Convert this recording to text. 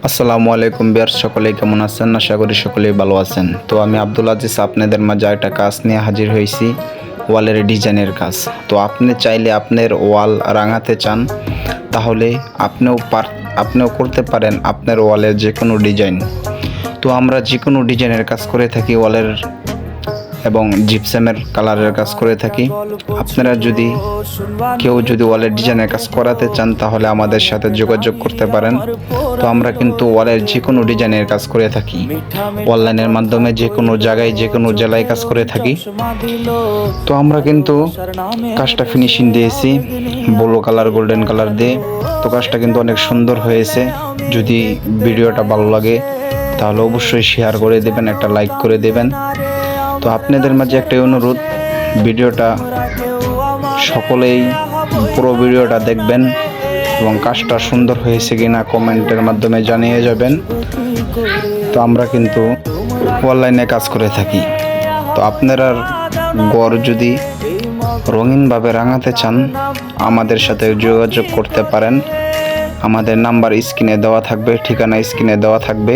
আসসালামু আলাইকুম বিয়ার, সকলেই কেমন আছেন? আশা করি সকলেই ভালো আছেন। তো আমি আব্দুল আজিজ আপনাদের মাঝে একটা কাজ নিয়ে হাজির হয়েছি, ওয়ালের ডিজাইনের কাজ। তো আপনি চাইলে আপনার ওয়াল রাঙাতে চান তাহলে আপনিও করতে পারেন আপনার ওয়ালের যে কোনো ডিজাইন। তো আমরা যে কোনো ডিজাইনের কাজ করে থাকি, ওয়ালের এবং জিপসামের কালারের কাজ করে থাকি। আপনারা যদি কেউ ওয়ালের ডিজাইনের কাজ করাতে চান তাহলে আমাদের সাথে যোগাযোগ করতে পারেন। তো আমরা কিন্তু ওয়ালের যে কোনো ডিজাইনের কাজ করে থাকি, অনলাইনের মাধ্যমে যে কোনো জায়গায় যে কোনো জেলায় কাজ করে থাকি। তো আমরা কিন্তু কাজটা ফিনিশিং দিয়েছি ব্লু কালার, গোল্ডেন কালার দিয়ে। তো কাজটা কিন্তু অনেক সুন্দর হয়েছে। যদি ভিডিওটা ভালো লাগে তাহলে অবশ্যই শেয়ার করে দেবেন, একটা লাইক করে দেবেন। তো আপনাদের মাঝে একটা অনুরোধ, ভিডিওটা সকলেই পুরো ভিডিওটা দেখবেন এবং কাজটা সুন্দর হয়েছে কিনা কমেন্টের মাধ্যমে জানিয়ে যাবেন। তো আমরা কিন্তু অনলাইনে কাজ করে থাকি। তো আপনারা ঘর যদি রঙিনভাবে রাঙাতে চান আমাদের সাথে যোগাযোগ করতে পারেন। আমাদের নাম্বার স্ক্রিনে দেওয়া থাকবে, ঠিকানা স্ক্রিনে দেওয়া থাকবে।